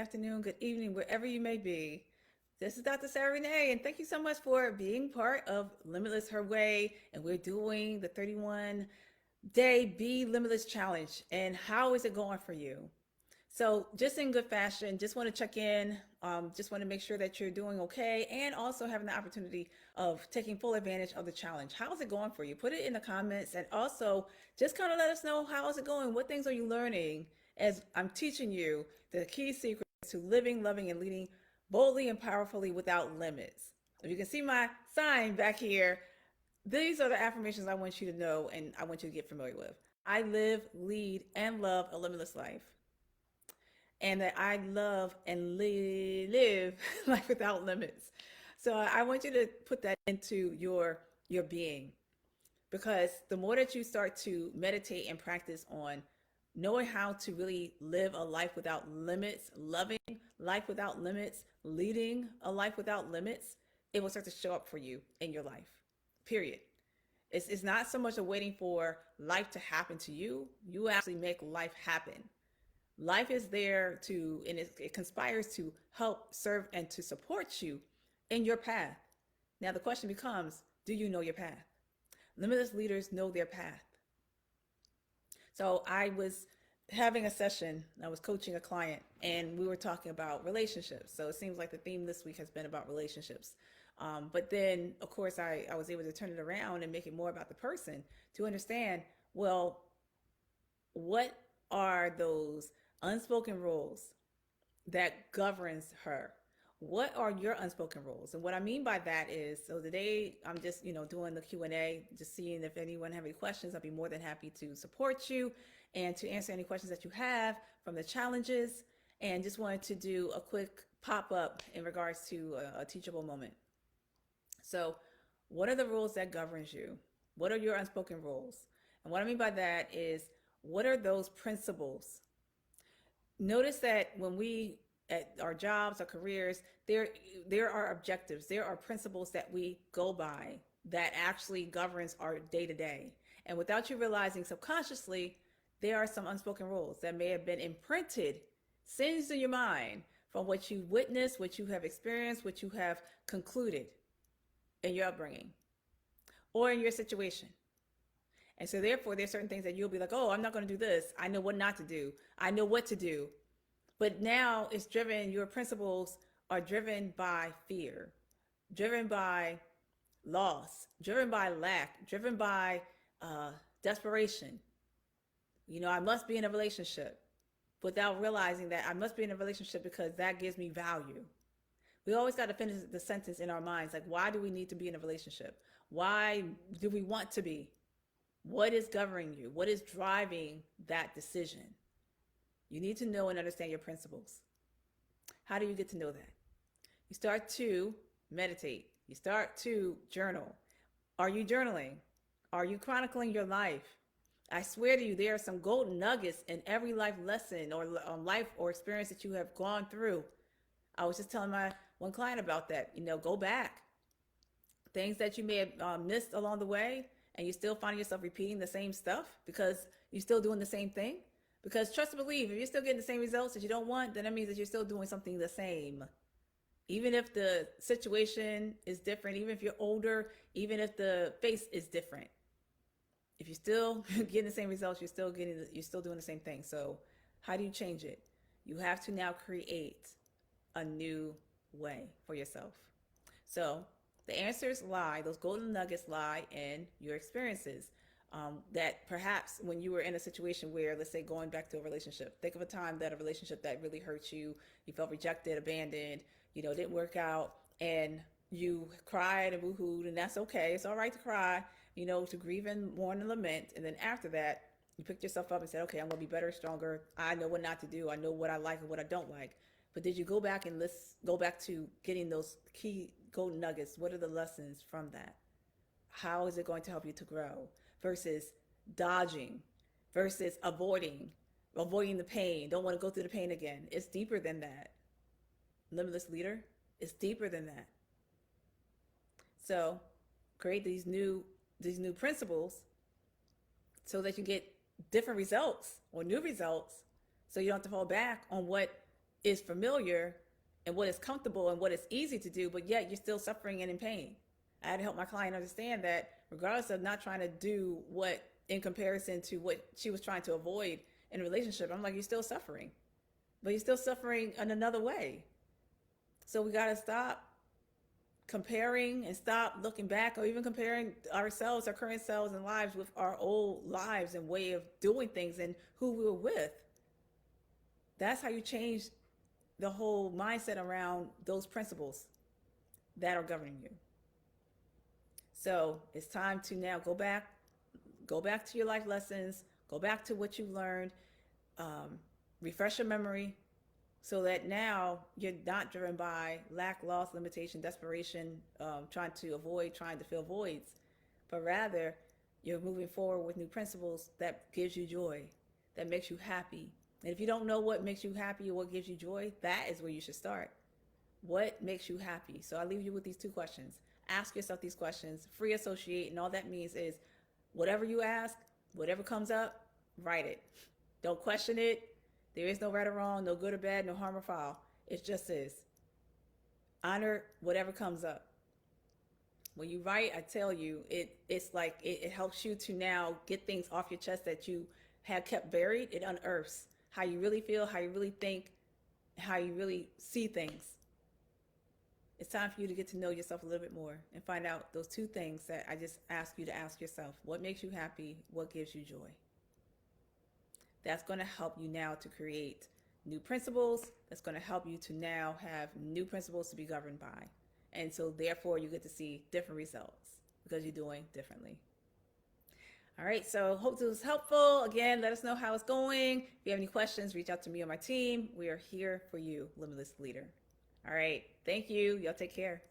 afternoon, good evening, wherever you may be. This is Dr. Sarah Renee, and thank you so much for being part of Limitless Her Way. And we're doing the 31-day Be Limitless challenge. And how is it going for you? So, just in good fashion, just want to check in, just want to make sure that you're doing okay, and also having the opportunity of taking full advantage of the challenge. How's it going for you? Put it in the comments, and also just kind of let us know how is it going. What things are you learning as I'm teaching you the key secrets to living, loving, and leading boldly and powerfully without limits. If you can see my sign back here, these are the affirmations I want you to know and I want you to get familiar with. I live, lead, and love a limitless life, and that I love and live life without limits. So I want you to put that into your being, because the more that you start to meditate and practice on knowing how to really live a life without limits, loving life without limits, leading a life without limits, it will start to show up for you in your life. Period. It's not so much a waiting for life to happen to you. You actually make life happen. Life is there to, and it conspires to help, serve, and to support you in your path. Now, the question becomes, do you know your path? Limitless leaders know their path. So I was having a session, I was coaching a client, and we were talking about relationships. So it seems like the theme this week has been about relationships. But then, of course, I was able to turn it around and make it more about the person to understand, well, what are those unspoken rules that governs her? What are your unspoken rules? And what I mean by that is, so today I'm just, doing the Q&A, just seeing if anyone have any questions. I'd be more than happy to support you and to answer any questions that you have from the challenges. And just wanted to do a quick pop-up in regards to a teachable moment. So what are the rules that governs you? What are your unspoken rules? And what I mean by that is, what are those principles? Notice that when we at our jobs, our careers, there are objectives, there are principles that we go by that actually governs our day to day. And without you realizing subconsciously, there are some unspoken rules that may have been imprinted, singed in your mind from what you witnessed, what you have experienced, what you have concluded in your upbringing or in your situation. And so therefore, there's certain things that you'll be like, oh, I'm not going to do this. I know what not to do. I know what to do. But now it's driven, your principles are driven by fear, driven by loss, driven by lack, driven by desperation. I must be in a relationship without realizing that I must be in a relationship because that gives me value. We always got to finish the sentence in our minds. Like, why do we need to be in a relationship? Why do we want to be? What is governing you? What is driving that decision? You need to know and understand your principles. How do you get to know that? You start to meditate. You start to journal. Are you journaling? Are you chronicling your life? I swear to you, there are some golden nuggets in every life lesson or life or experience that you have gone through. I was just telling my one client about that. Go back. Things that you may have missed along the way, and you still find yourself repeating the same stuff because you're still doing the same thing. Because trust and believe, if you're still getting the same results that you don't want, then that means that you're still doing something the same. Even if the situation is different, even if you're older, even if the face is different. If you're still getting the same results, you're still doing the same thing. So how do you change it? You have to now create a new way for yourself. So the answers lie, those golden nuggets lie in your experiences. That perhaps when you were in a situation where, let's say, going back to a relationship, think of a time that a relationship that really hurt you, you felt rejected, abandoned, didn't work out, and you cried and woohooed, and that's okay. It's all right to cry, to grieve and mourn and lament. And then after that, you picked yourself up and said, okay, I'm going to be better, stronger. I know what not to do. I know what I like and what I don't like. But did you go back and go back to getting those key golden nuggets? What are the lessons from that? How is it going to help you to grow versus dodging, versus avoiding the pain? Don't want to go through the pain again. It's deeper than that. Limitless leader, it's deeper than that. So create these new principles so that you get different results or new results, so you don't have to fall back on what is familiar and what is comfortable and what is easy to do, but yet you're still suffering and in pain. I had to help my client understand that regardless of not trying to do what in comparison to what she was trying to avoid in a relationship, I'm like, you're still suffering, but you're still suffering in another way. So we got to stop comparing and stop looking back or even comparing ourselves, our current selves and lives with our old lives and way of doing things and who we were with. That's how you change the whole mindset around those principles that are governing you. So it's time to now go back to your life lessons, go back to what you learned, refresh your memory so that now you're not driven by lack, loss, limitation, desperation, trying to fill voids, but rather you're moving forward with new principles that gives you joy, that makes you happy. And if you don't know what makes you happy or what gives you joy, that is where you should start. What makes you happy? So I leave you with these two questions. Ask yourself these questions, free associate, and all that means is whatever you ask, whatever comes up, write it. Don't question it. There is no right or wrong, no good or bad, no harm or foul. It just is. Honor whatever comes up. When you write, I tell you, it's like it helps you to now get things off your chest that you have kept buried. It unearths how you really feel, how you really think, how you really see things. It's time for you to get to know yourself a little bit more and find out those two things that I just asked you to ask yourself. What makes you happy? What gives you joy? That's going to help you now to create new principles. That's going to help you to now have new principles to be governed by. And so therefore you get to see different results because you're doing differently. All right, so hope this was helpful. Again, let us know how it's going. If you have any questions, reach out to me or my team. We are here for you, Limitless Leader. All right, thank you. Y'all take care.